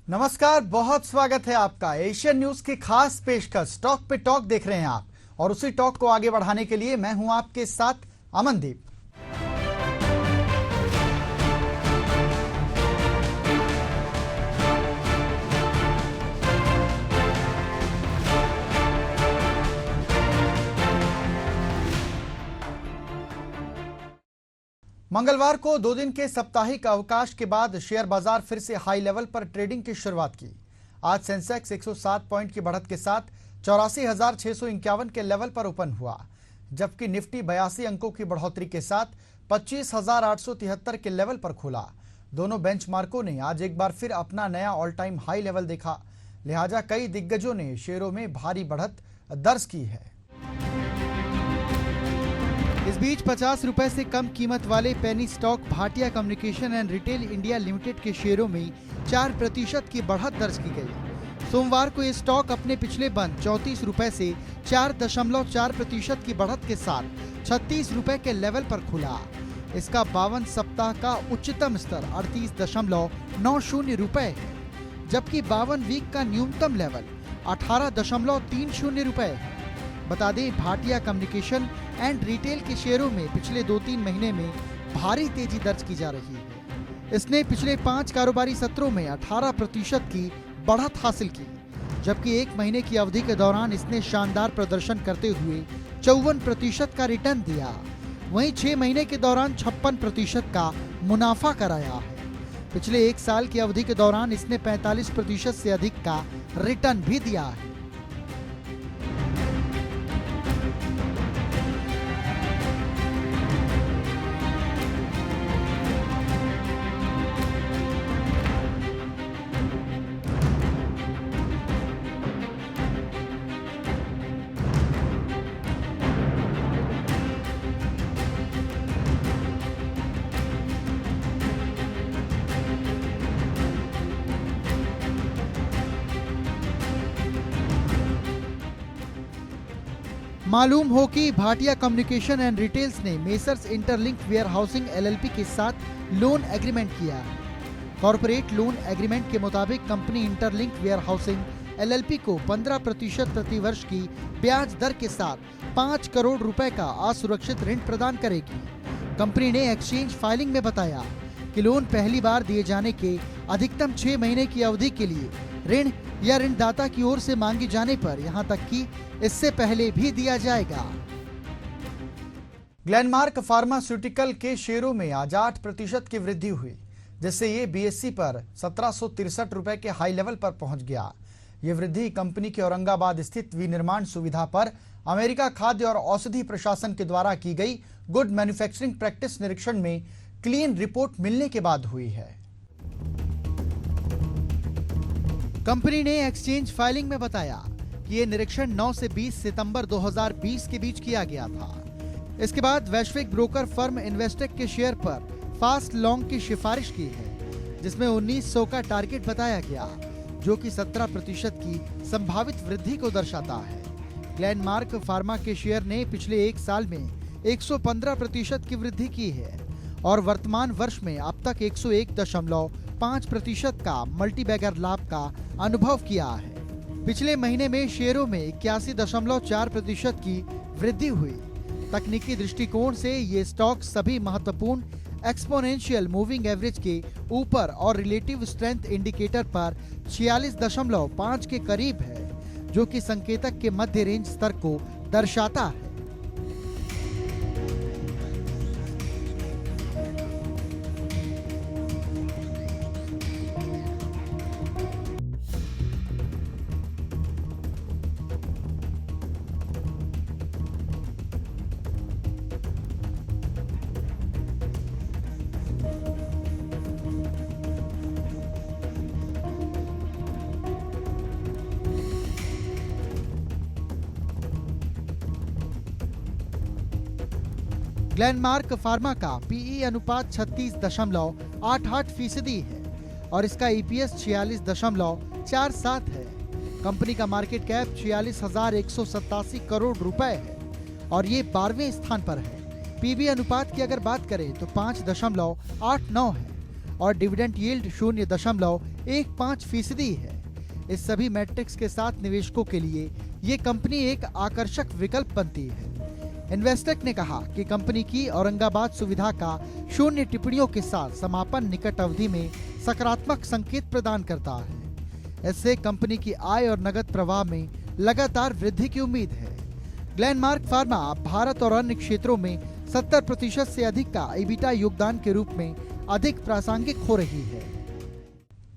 नमस्कार, बहुत स्वागत है आपका एशियन न्यूज की खास पेशकश टॉक पे टॉक देख रहे हैं आप। और उसी टॉक को आगे बढ़ाने के लिए मैं हूं आपके साथ अमनदीप। मंगलवार को 2 दिन के साप्ताहिक अवकाश के बाद शेयर बाजार फिर से हाई लेवल पर ट्रेडिंग की शुरुआत की। आज सेंसेक्स 107 पॉइंट की बढ़त के साथ 84,651 के लेवल पर ओपन हुआ, जबकि निफ्टी 82 अंकों की बढ़ोतरी के साथ 25,873 के लेवल पर खुला। दोनों बेंचमार्कों ने आज एक बार फिर अपना नया ऑल टाइम हाई लेवल देखा, लिहाजा कई दिग्गजों ने शेयरों में भारी बढ़त दर्ज की है। इस बीच 50 रुपए से कम कीमत वाले penny stock Bhatia communication and retail India limited के शेयरों में 4% की बढ़त दर्ज की गई। सोमवार को ये स्टॉक अपने पिछले बंद 34 रुपए से 4.4% की बढ़त के साथ 36 रुपए के लेवल पर खुला। इसका 52 सप्ताह का उच्चतम स्तर 38.90 रुपए है, जबकि 52 वीक का न्यूनतम लेवल 18.30 रुपए है। बता दें, भाटिया कम्युनिकेशन एंड रिटेल के शेयरों में पिछले 2-3 महीने में भारी तेजी दर्ज की जा रही है। इसने पिछले 5 कारोबारी सत्रों में 18% की बढ़त हासिल की, जबकि 1 महीने की अवधि के दौरान इसने शानदार प्रदर्शन करते हुए 54% का रिटर्न दिया। वहीं 6 महीने के दौरान 56% का मुनाफा कराया है। पिछले 1 साल की अवधि के दौरान इसने 45% से अधिक का रिटर्न भी दिया है। मालूम हो कि भाटिया कम्युनिकेशन एंड रिटेल्स ने मेसर्स इंटरलिंक वेयरहाउसिंग एलएलपी के साथ लोन एग्रीमेंट किया है। कॉर्पोरेट लोन एग्रीमेंट के मुताबिक कंपनी इंटरलिंक वेयरहाउसिंग एलएलपी को 15% प्रति वर्ष की ब्याज दर के साथ 5 करोड़ रुपए का असुरक्षित ऋण प्रदान करेगी। कंपनी ने एक्सचेंज फाइलिंग में बताया कि लोन पहली बार दिए जाने के अधिकतम 6 महीने की अवधि के लिए ऋण या ऋणदाता की ओर से मांगी जाने पर यहां तक कि इससे पहले भी दिया जाएगा। ग्लेनमार्क फार्मास्यूटिकल के शेयरों में आज 8% की वृद्धि हुई, जिससे ये बीएसई पर 1763 रुपए के हाई लेवल पर पहुंच गया। ये वृद्धि कंपनी के औरंगाबाद स्थित विनिर्माण सुविधा पर अमेरिका खाद्य और औषधि प्रशासन के द्वारा की गई गुड मैन्युफैक्चरिंग प्रैक्टिस निरीक्षण में क्लीन रिपोर्ट मिलने के बाद हुई है। कंपनी ने एक्सचेंज फाइलिंग में बताया कि ये निरीक्षण 9 से 20 सितंबर 2020 के बीच किया गया था। इसके बाद वैश्विक ब्रोकर फर्म इन्वेस्टेक के शेयर पर फास्ट लॉन्ग की सिफारिश की है, जिसमें 1900 का टारगेट बताया गया, जो कि 17% की संभावित वृद्धि को दर्शाता है। ग्लेनमार्क फार्मा के शेयर ने पिछले 1 साल में 115% की वृद्धि की है और वर्तमान वर्ष में अब तक 101.5% का मल्टीबैगर लाभ का अनुभव किया है। पिछले महीने में शेयरों में 81.4% की वृद्धि हुई। तकनीकी दृष्टिकोण से ये स्टॉक सभी महत्वपूर्ण एक्सपोनेंशियल मूविंग एवरेज के ऊपर और रिलेटिव स्ट्रेंथ इंडिकेटर पर 46.5 के करीब है, जो कि संकेतक के मध्य रेंज स्तर को दर्शाता है। ग्लेनमार्क फार्मा का पीई अनुपात 36.88% है और इसका ईपीएस 46.47 है। कंपनी का मार्केट कैप 46,187 करोड़ रुपए है और ये 12वें स्थान पर है। पीबी अनुपात की अगर बात करें तो 5.89 है और डिविडेंड यील्ड 0.15% है। इस सभी मैट्रिक्स के साथ निवेशकों के लिए ये कंपनी एक आकर्षक विकल्प बनती है। इन्वेस्टेक ने कहा कि कंपनी की औरंगाबाद सुविधा का 0 टिप्पणियों के साथ समापन निकट अवधि में सकारात्मक संकेत प्रदान करता है। इससे कंपनी की आय और नगद प्रवाह में लगातार वृद्धि की उम्मीद है। ग्लेनमार्क फार्मा भारत और अन्य क्षेत्रों में 70% से अधिक का EBITDA योगदान के रूप में अधिक प्रासंगिक हो रही है।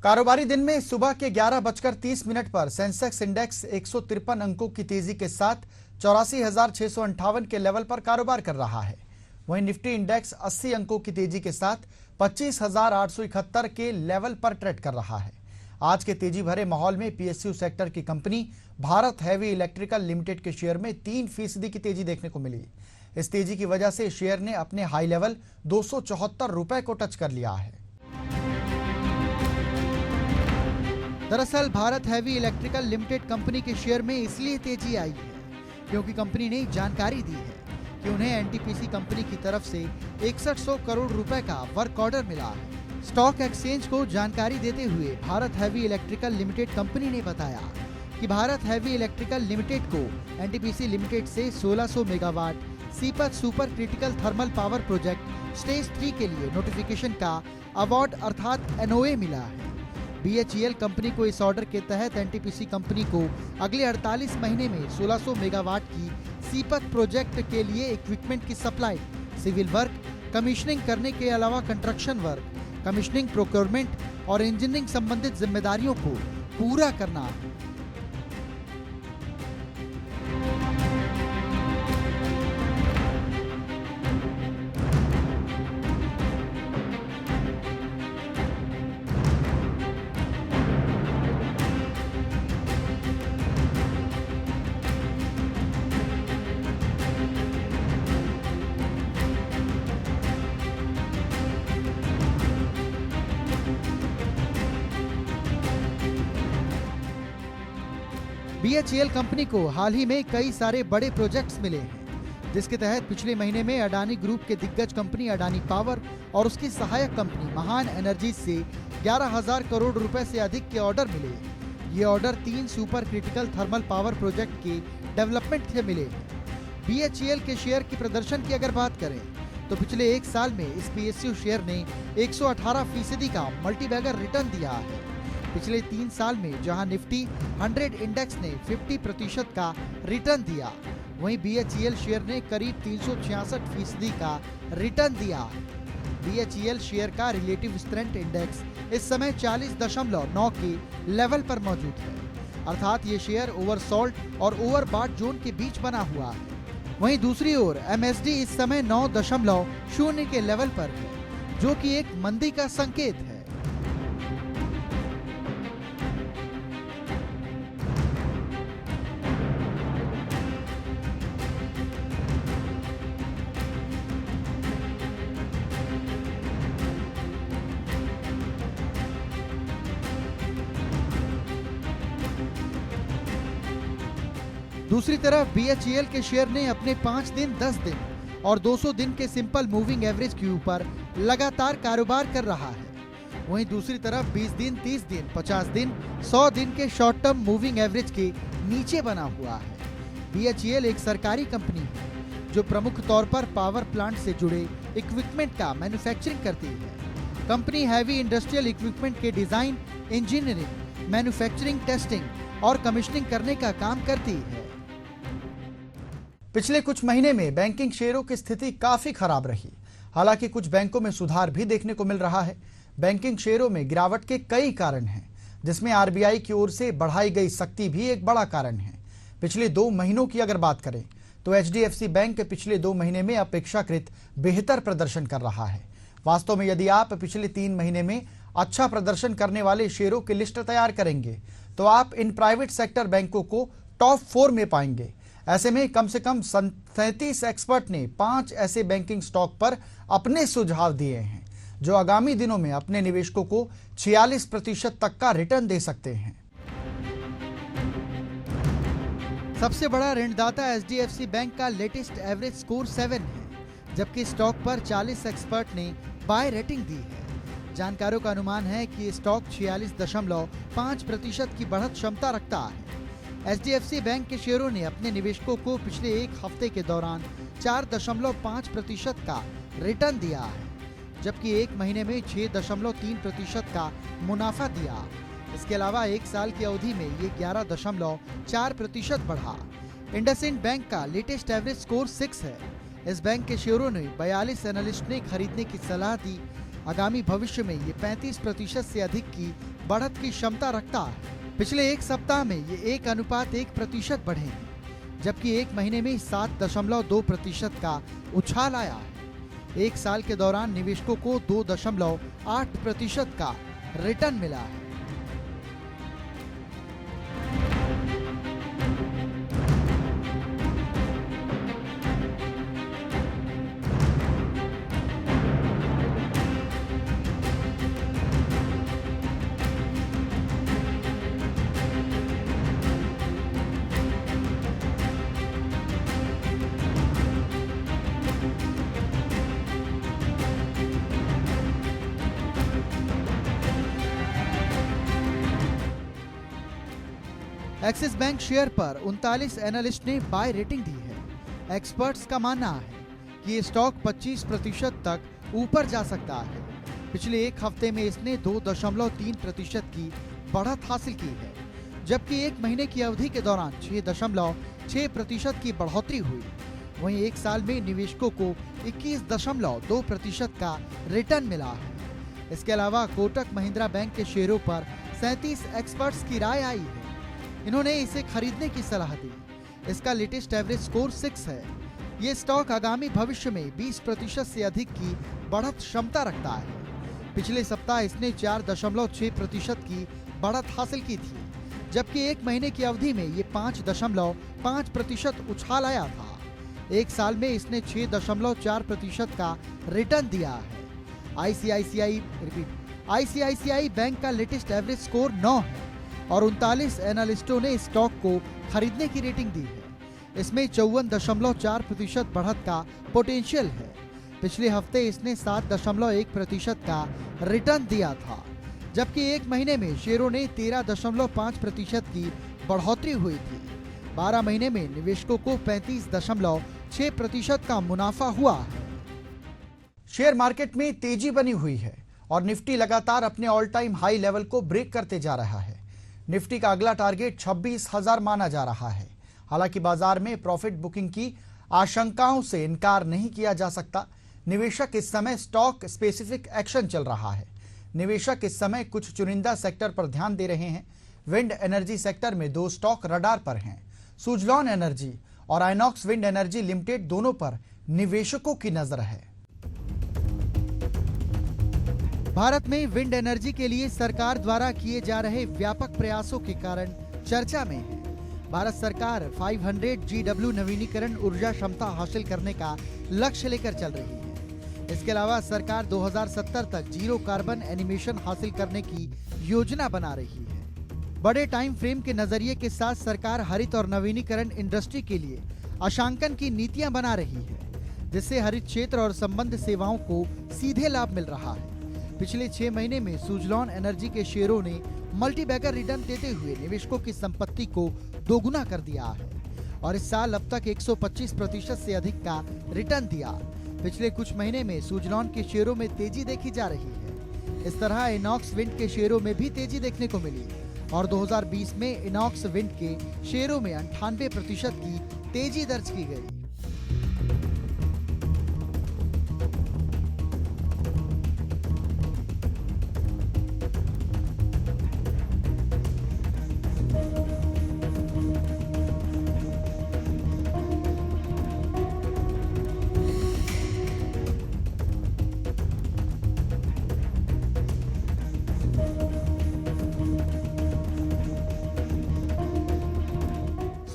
कारोबारी दिन में सुबह के 11:30 पर सेंसेक्स इंडेक्स 153 अंकों की तेजी के साथ 84,658 के लेवल पर कारोबार कर रहा है। वहीं निफ्टी इंडेक्स 80 अंकों की तेजी के साथ 25,871 के लेवल पर ट्रेड कर रहा है। आज के तेजी भरे माहौल में PSU सेक्टर की company Bharat heavy electrical limited के शेयर में 3% की तेजी देखने को मिली। इस तेजी की वजह से शेयर ने अपने हाई लेवल 274 रुपए को टच कर लिया है। दरअसल Bharat heavy electrical limited company के शेयर में इसलिए तेजी आई है क्योंकि कंपनी ने जानकारी दी है कि उन्हें NTPC कंपनी की तरफ से 6100 करोड़ रुपए का वर्क ऑर्डर मिला है। स्टॉक एक्सचेंज को जानकारी देते हुए Bharat heavy electrical limited company ने बताया कि भारत हैवी इलेक्ट्रिकल लिमिटेड को NTPC लिमिटेड से 1600 megawatt Sipat super critical thermal power project stage 3 के लिए नोटिफिकेशन का अवार्ड अर्थात NOA मिला है। BHEL कंपनी को इस ऑर्डर के तहत NTPC कंपनी को अगले 48 महीने में 1600 मेगावाट की सीपत प्रोजेक्ट के लिए इक्विपमेंट की सप्लाई, सिविल वर्क, कमीशनिंग करने के अलावा कंस्ट्रक्शन वर्क, कमीशनिंग, प्रोक्योरमेंट और इंजीनियरिंग संबंधित जिम्मेदारियों को पूरा करना है। BHEL कंपनी को हाल ही में कई सारे बड़े प्रोजेक्ट्स मिले हैं, जिसके तहत पिछले महीने में अडानी ग्रुप के दिग्गज कंपनी अडानी पावर और उसकी सहायक कंपनी महान एनर्जी से 11,000 करोड़ रुपए से अधिक के ऑर्डर मिले। ये order 3 super critical thermal power project के डेवलपमेंट से मिले। BHEL के शेयर की प्रदर्शन की अगर बात करें तो पिछले एक साल में इस PSU शेयर ने 118% का मल्टीबैगर रिटर्न दिया है। पिछले 3 साल में जहां निफ्टी 100 इंडेक्स ने 50% का रिटर्न दिया, वहीं BHEL शेयर ने करीब 366% का रिटर्न दिया। BHEL शेयर का रिलेटिव स्ट्रेंथ इंडेक्स इस समय 40.9 के लेवल पर मौजूद है, अर्थात ये शेयर ओवरसोल्ड और ओवरबॉट जोन के बीच बना हुआ है। वहीं दूसरी ओर MSD इस समय 9.0 के लेवल पर है, जो कि एक मंदी का संकेत है। दूसरी तरफ BHEL के शेयर ने अपने 5 दिन, 10 दिन और 200 दिन के सिंपल मूविंग एवरेज के ऊपर लगातार कारोबार कर रहा है। वहीं दूसरी तरफ 20 दिन, 30 दिन, 50 दिन, 100 दिन के शॉर्ट टर्म मूविंग एवरेज के नीचे बना हुआ है। BHEL एक सरकारी कंपनी है जो प्रमुख तौर पर पावर प्लांट से जुड़े इक्विपमेंट का मैन्युफैक्चरिंग करती है। कंपनी हैवी इंडस्ट्रियल इक्विपमेंट के डिजाइन, इंजीनियरिंग, मैन्युफैक्चरिंग, टेस्टिंग और कमीशनिंग करने का काम करती है। पिछले कुछ महीने में बैंकिंग शेयरों की स्थिति काफी खराब रही। हालांकि कुछ बैंकों में सुधार भी देखने को मिल रहा है। बैंकिंग शेयरों में गिरावट के कई कारण हैं, जिसमें RBI की ओर से बढ़ाई गई सख्ती भी एक बड़ा कारण है। पिछले 2 महीनों की अगर बात करें तो HDFC बैंक पिछले 2 महीने में अपेक्षाकृत बेहतर प्रदर्शन कर रहा है। वास्तव में यदि आप पिछले 3 महीने में अच्छा प्रदर्शन करने वाले शेयरों की लिस्ट तैयार करेंगे तो आप इन प्राइवेट सेक्टर बैंकों को टॉप 4 में पाएंगे। ऐसे में कम से कम 37 एक्सपर्ट ने 5 ऐसे बैंकिंग स्टॉक पर अपने सुझाव दिए हैं जो आगामी दिनों में अपने निवेशकों को 46% तक का रिटर्न दे सकते हैं। सबसे बड़ा ऋणदाता HDFC बैंक का लेटेस्ट एवरेज स्कोर 7 है, जबकि स्टॉक पर 40 एक्सपर्ट ने बाय रेटिंग दी है। जानकारों का अनुमान है कि ये स्टॉक 46.5% की बढ़त क्षमता रखता है। HDFC बैंक के शेयरों ने अपने निवेशकों को पिछले एक हफ्ते के दौरान 4.5% का रिटर्न दिया है, जबकि एक महीने में 6.3% का मुनाफा दिया। इसके अलावा एक साल की अवधि में ये 11.4% बढ़ा। इंडसइंड बैंक का लेटेस्ट एवरेज स्कोर 6 है। इस बैंक के शेयरों ने 42 एनालिस्ट ने खरीदने की सलाह दी। आगामी भविष्य में ये 35% से अधिक की बढ़त की क्षमता रखता है। पिछले एक सप्ताह में ये 1:1% बढ़े, जबकि एक महीने में 7.2% का उछाल आया है। एक साल के दौरान निवेशकों को 2.8% का रिटर्न मिला है। एक्सिस बैंक शेयर पर 39 एनालिस्ट ने बाय रेटिंग दी है। एक्सपर्ट्स का मानना है कि ये स्टॉक 25% तक ऊपर जा सकता है। पिछले एक हफ्ते में इसने 2.3% की बढ़त हासिल की है, जबकि एक महीने की अवधि के दौरान 6.6% की बढ़ोतरी हुई। वहीं एक साल में निवेशकों को 21.2% का रिटर्न मिला है। इसके अलावा कोटक महिंद्रा बैंक के शेयरों पर 37 एक्सपर्ट्स की राय आई है। इन्होंने इसे खरीदने की सलाह दी। इसका लेटेस्ट एवरेज स्कोर 6 है। ये स्टॉक आगामी भविष्य में 20% से अधिक की बढ़त क्षमता रखता है। पिछले सप्ताह इसने 4.6% की बढ़त हासिल की थी, जबकि एक महीने की अवधि में ये 5.5% उछाल आया था। एक साल में इसने 6.4% का रिटर्न दिया है। ICICI बैंक का लेटेस्ट एवरेज स्कोर 9 है और 39 एनालिस्टों ने स्टॉक को खरीदने की रेटिंग दी है। इसमें 54.4% बढ़त का पोटेंशियल है। पिछले हफ्ते इसने 7.1% का रिटर्न दिया था, जबकि एक महीने में शेयरों ने 13.5% की बढ़ोतरी हुई थी। 12 महीने में निवेशकों को 35.6% का मुनाफा हुआ है। शेयर मार्केट में तेजी बनी हुई है और निफ्टी लगातार अपने ऑल टाइम हाई लेवल को ब्रेक करते जा रहा है। निफ्टी का अगला टारगेट 26,000 माना जा रहा है। हालांकि बाजार में प्रॉफिट बुकिंग की आशंकाओं से इनकार नहीं किया जा सकता। निवेशक इस समय स्टॉक स्पेसिफिक एक्शन चल रहा है। निवेशक इस समय कुछ चुनिंदा सेक्टर पर ध्यान दे रहे हैं। विंड एनर्जी सेक्टर में 2 स्टॉक रडार पर हैं। सुजलॉन एनर्जी और आइनॉक्स विंड एनर्जी लिमिटेड दोनों पर निवेशकों की नजर है। भारत में विंड एनर्जी के लिए सरकार द्वारा किए जा रहे व्यापक प्रयासों के कारण चर्चा में है। भारत सरकार 500 GW नवीनीकरण ऊर्जा क्षमता हासिल करने का लक्ष्य लेकर चल रही है। इसके अलावा सरकार 2070 तक जीरो कार्बन एमिशन हासिल करने की योजना बना रही है। बड़े टाइम फ्रेम के नजरिए के साथ सरकार हरित और नवीनीकरण इंडस्ट्री के लिए अंशांकन की नीतियां बना रही है, जिससे हरित क्षेत्र और संबंध सेवाओं को सीधे लाभ मिल रहा है। पिछले 6 महीने में सुजलॉन एनर्जी के शेयरों ने मल्टीबैगर रिटर्न देते हुए निवेशकों की संपत्ति को दोगुना कर दिया है और इस साल अब तक 125% से अधिक का रिटर्न दिया। पिछले कुछ महीने में सुजलॉन के शेयरों में तेजी देखी जा रही है। इस तरह इनॉक्स विंड के शेयरों में भी तेजी देखने को मिली और 2020 में इनॉक्स विंड के शेयरों में 98% की तेजी दर्ज की गई।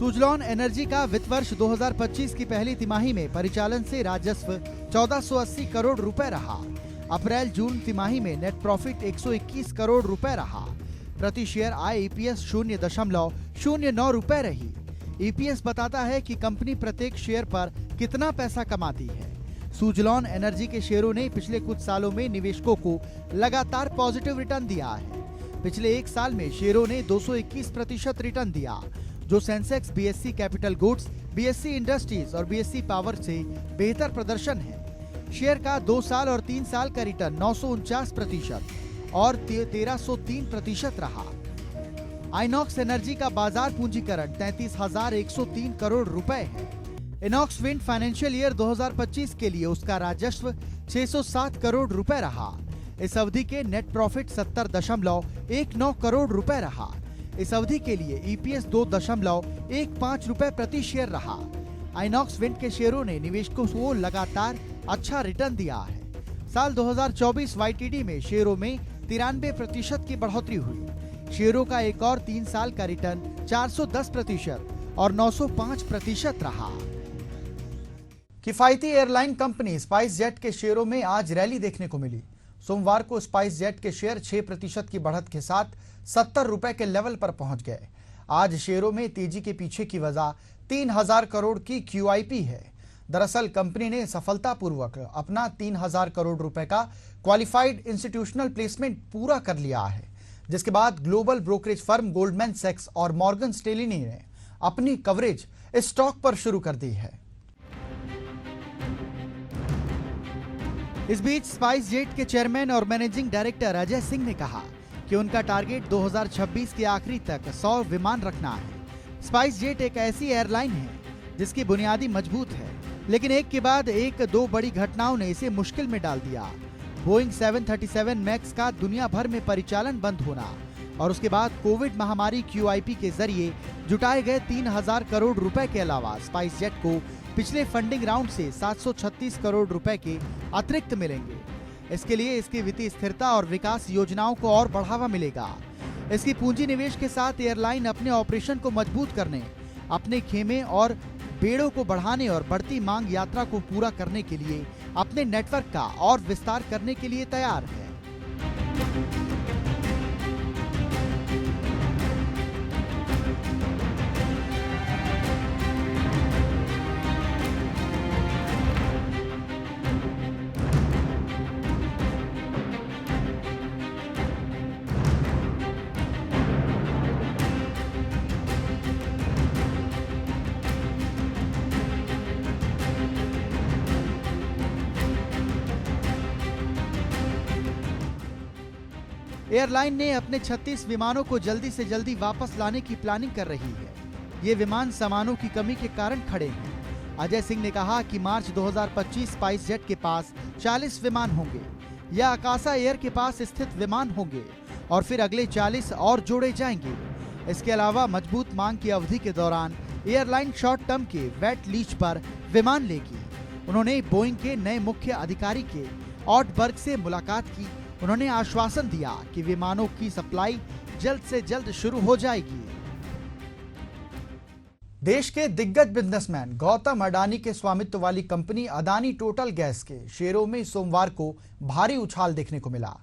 सुजलॉन एनर्जी का वित्त वर्ष 2025 की पहली तिमाही में परिचालन से राजस्व 1480 करोड़ रुपए रहा। अप्रैल जून तिमाही में नेट प्रॉफिट 121 करोड़ रुपए रहा। प्रति शेयर आय EPS 0.09 रुपए रही। EPS बताता है कि कंपनी प्रत्येक शेयर पर कितना पैसा कमाती है। सुजलॉन एनर्जी के शेयरों ने पिछले कुछ सालों में निवेशकों को लगातार पॉजिटिव रिटर्न दिया है। पिछले एक साल में शेयरों ने 221% रिटर्न दिया, जो Sensex, BSE capital goods, BSE industries और बीएसई पावर से बेहतर प्रदर्शन है। शेयर का 2 साल और 3 साल का रिटर्न 949% और 1303% रहा। आइनॉक्स एनर्जी का बाजार पूंजीकरण 33,103 करोड़ रुपए है। इनॉक्स विंड फाइनेंशियल ईयर 2025 के लिए उसका राजस्व 607 करोड़ रुपए रहा। इस अवधि के नेट प्रॉफिट 70.19 करोड़ रुपए रहा। इस अवधि के लिए ईपीएस 2.15 रुपए प्रति शेयर रहा। आइनॉक्स विंड के शेयरों ने निवेशकों को लगातार अच्छा रिटर्न दिया है। साल 2024 वाईटीडी में शेयरों में 93% की बढ़ोतरी हुई। शेयरों का एक और 3 साल का रिटर्न 410% और 905% रहा। किफायती एयरलाइन कंपनी स्पाइस जेट के शेयरों में आज रैली देखने को मिली। सोमवार को स्पाइस जेट के शेयर 6% की बढ़त के साथ 70 रुपए के लेवल पर पहुंच गए। आज शेयरों में तेजी के पीछे की वजह 3000 करोड़ की QIP है। दरअसल कंपनी ने सफलतापूर्वक अपना 3000 करोड़ रुपए का क्वालिफाइड इंस्टीट्यूशनल प्लेसमेंट पूरा कर लिया है, जिसके बाद ग्लोबल ब्रोकरेज फर्म गोल्डमैन सैक्स और मॉर्गन स्टैनली ने अपनी कवरेज इस स्टॉक पर शुरू कर दी है। इस बीच स्पाइस जेट के चेयरमैन और मैनेजिंग डायरेक्टर अजय सिंह ने कहा कि उनका टारगेट 2026 के आखिरी तक 100 विमान रखना है। स्पाइस जेट एक ऐसी एयरलाइन है जिसकी बुनियादी मजबूत है, लेकिन एक के बाद एक 2 बड़ी घटनाओं ने इसे मुश्किल में डाल दिया। बोइंग 737 मैक्स का दुनिया भर में परिचालन बंद होना और उसके बाद कोविड महामारी QIP के जरिए जुटाए गए 3000 करोड़ रुपए के अलावा स्पाइस जेट को पिछले फंडिंग राउंड से 736 करोड़ रुपए के अतिरिक्त मिलेंगे। इसके लिए इसकी वित्तीय स्थिरता और विकास योजनाओं को और बढ़ावा मिलेगा। इसकी पूंजी निवेश के साथ एयरलाइन अपने ऑपरेशन को मजबूत करने, अपने खेमे और बेड़ों को बढ़ाने और बढ़ती मांग यात्रा को पूरा करने के लिए अपने नेटवर्क का और विस्तार करने के लिए तैयार है। एयरलाइन ने अपने 36 विमानों को जल्दी से जल्दी वापस लाने की प्लानिंग कर रही है। ये विमान सामानों की कमी के कारण खड़े हैं। अजय सिंह ने कहा कि मार्च 2025 स्पाइस जेट के पास 40 विमान होंगे या आकाशा एयर के पास स्थित विमान होंगे और फिर अगले 40 और जोड़े जाएंगे। इसके अलावा मजबूत मांग की अवधि के दौरान एयरलाइन शॉर्ट टर्म के वेट लीज पर विमान लेगी। उन्होंने बोइंग के नए मुख्य अधिकारी के ऑटबर्ग से मुलाकात की। उन्होंने आश्वासन दिया कि विमानों की सप्लाई जल्द से जल्द शुरू हो जाएगी। देश के दिग्गज बिजनेसमैन गौतम अडानी के स्वामित्व वाली कंपनी अदानी टोटल गैस के शेयरों में सोमवार को भारी उछाल देखने को मिला।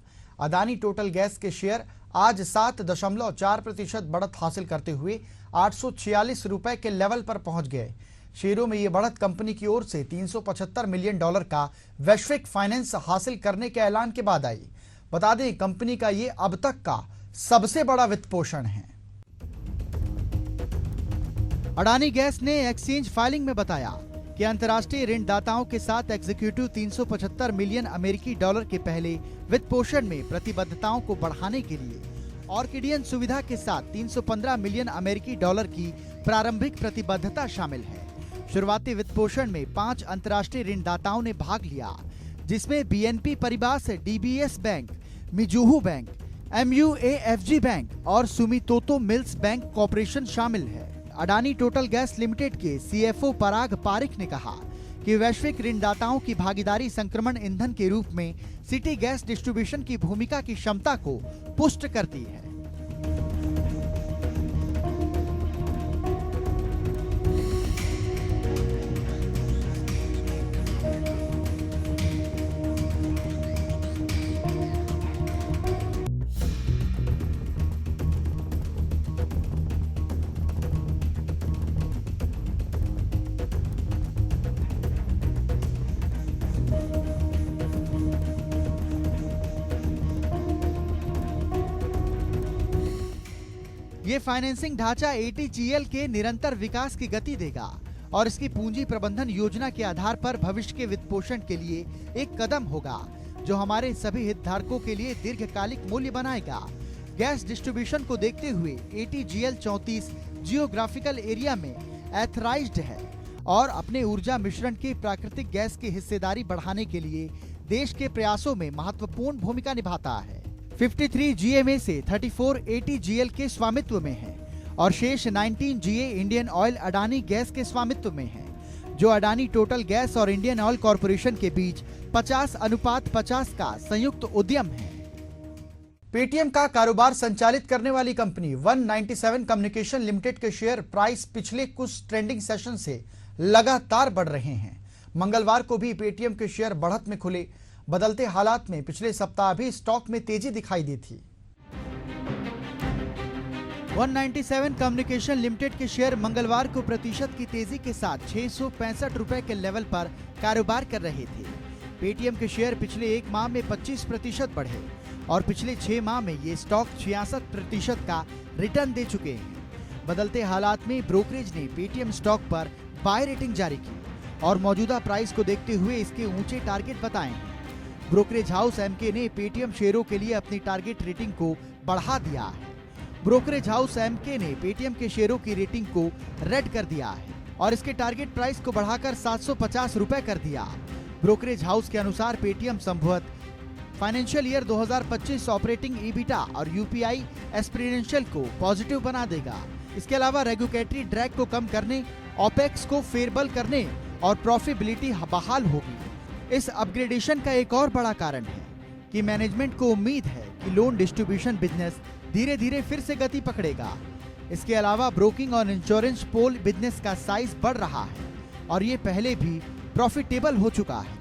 अदानी टोटल गैस के शेयर आज 7.4% बढ़त हासिल करते हुए 846 रुपए के लेवल पर पहुंच गए। शेयरों में यह बढ़त कंपनी की ओर से $375 मिलियन का वैश्विक फाइनेंस हासिल करने के ऐलान के बाद आई। बता दें, कंपनी का ये अब तक का सबसे बड़ा वित्त पोषण है। अडानी गैस ने एक्सचेंज फाइलिंग में बताया कि अंतर्राष्ट्रीय ऋणदाताओं के साथ एग्जीक्यूटिव 375 मिलियन अमेरिकी डॉलर के पहले वित्त पोषण में प्रतिबद्धताओं को बढ़ाने के लिए ऑर्किडियन सुविधा के साथ 315 मिलियन अमेरिकी डॉलर की प्रारंभिक प्रतिबद्धता शामिल है। शुरुआती वित्त पोषण में 5 अंतर्राष्ट्रीय ऋणदाताओं ने भाग लिया, जिसमें BNP Paribas, DBS bank, Mizuho bank, MUFG bank और सुमितोतो मिल्स बैंक कॉर्पोरेशन शामिल है। अडानी टोटल गैस लिमिटेड के CFO पराग पारिक ने कहा कि वैश्विक ऋणदाताओं की भागीदारी संक्रमण ईंधन के रूप में सिटी गैस डिस्ट्रीब्यूशन की भूमिका की क्षमता को पुष्ट करती है। ये फाइनेंसिंग ढांचा ATGL के निरंतर विकास की गति देगा और इसकी पूंजी प्रबंधन योजना के आधार पर भविष्य के वित्त पोषण के लिए एक कदम होगा, जो हमारे सभी हितधारकों के लिए दीर्घकालिक मूल्य बनाएगा। गैस डिस्ट्रीब्यूशन को देखते हुए ATGL 34 जियोग्राफिकल एरिया में एथराइज्ड है और अपने ऊर्जा मिश्रण की प्राकृतिक गैस की हिस्सेदारी बढ़ाने के लिए देश के प्रयासों में महत्वपूर्ण भूमिका निभाता है। 53 GMA से 34 ATGL के स्वामित्व में है और शेष 19 GA Indian oil Adani gas के स्वामित्व में है, जो अडानी टोटल गैस और इंडियन ऑयल कॉरपोरेशन के बीच 50:50 का संयुक्त उद्यम है। पेटीएम का कारोबार संचालित करने वाली कंपनी 197 कम्युनिकेशन लिमिटेड के शेयर प्राइस पिछले कुछ ट्रेंडिंग सेशन से लगातार बढ़ रहे हैं। मंगलवार को भी पेटीएम के शेयर बढ़त में खुले। बदलते हालात में पिछले सप्ताह भी स्टॉक में तेजी दिखाई दी थी। 197 कम्युनिकेशन लिमिटेड के शेयर मंगलवार को प्रतिशत की तेजी के साथ 665 रुपए के लेवल पर कारोबार कर रहे थे। पेटीएम के शेयर पिछले एक माह में 25% बढ़े और पिछले 6 माह में ये स्टॉक 66% का रिटर्न दे चुके हैं। बदलते हालात में ब्रोकरेज ने पेटीएम स्टॉक पर बाय रेटिंग जारी की और मौजूदा प्राइस को देखते हुए इसके ऊंचे टारगेट बताए हैं। ब्रोकरेज हाउस एमके ने पेटीएम शेयरों के लिए अपनी टारगेट रेटिंग को बढ़ा दिया है। ब्रोकरेज हाउस एमके ने पेटीएम के शेयरों की रेटिंग को रेड कर दिया है और इसके टारगेट प्राइस को बढ़ाकर 750 रुपए कर दिया। ब्रोकरेज हाउस के अनुसार पेटीएम संभवत फाइनेंशियल ईयर 2025 ऑपरेटिंग ईबिटा और यूपीआई एस्पिरेंशियल को पॉजिटिव बना देगा। इसके अलावा रेगुलेटरी ड्रैग को कम करने, ओपेक्स को फेयरबल करने और प्रॉफिटेबिलिटी बहाल होगी। इस अपग्रेडेशन का एक और बड़ा कारण है कि मैनेजमेंट को उम्मीद है कि लोन डिस्ट्रीब्यूशन बिजनेस धीरे धीरे फिर से गति पकड़ेगा। इसके अलावा ब्रोकिंग और इंश्योरेंस पोल बिजनेस का साइज बढ़ रहा है और ये पहले भी प्रॉफिटेबल हो चुका है।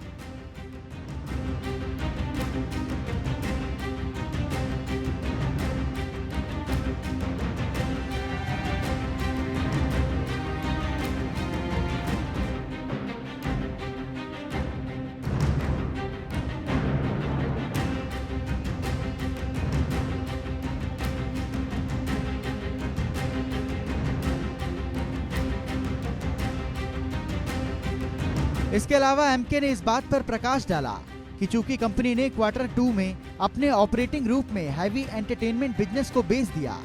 इसके अलावा एमके ने इस बात पर प्रकाश डाला कि चूंकि कंपनी ने Q2 में अपने ऑपरेटिंग रूप में हैवी एंटरटेनमेंट बिजनेस को बेच दिया,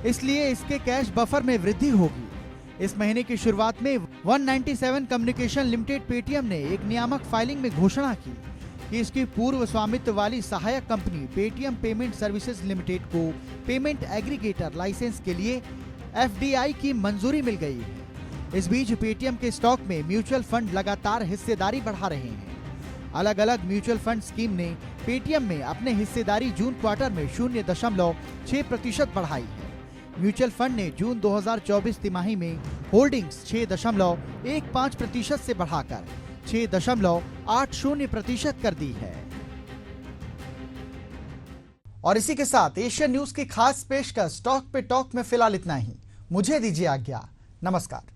इसलिए इसके कैश बफर में वृद्धि होगी। इस महीने की शुरुआत में 197 कम्युनिकेशन लिमिटेड पेटीएम ने एक नियामक फाइलिंग में घोषणा की कि इसकी पूर्व स्वामित्व वाली सहायक company Paytm payment services limited को पेमेंट एग्रीगेटर लाइसेंस के लिए FDI की मंजूरी मिल गई है। इस बीच पेटीएम के स्टॉक में म्यूचुअल फंड लगातार हिस्सेदारी बढ़ा रहे हैं। अलग अलग म्यूचुअल फंड स्कीम ने पेटीएम में अपने हिस्सेदारी जून क्वार्टर में 0.6% बढ़ाई है। म्यूचुअल फंड ने जून 2024 तिमाही में होल्डिंग्स 6.15% से बढ़ाकर 6.80% कर दी है। और इसी के साथ एशियन न्यूज की खास पेशकश टॉक पे टॉक में फिलहाल इतना ही। मुझे दीजिए आज्ञा। नमस्कार।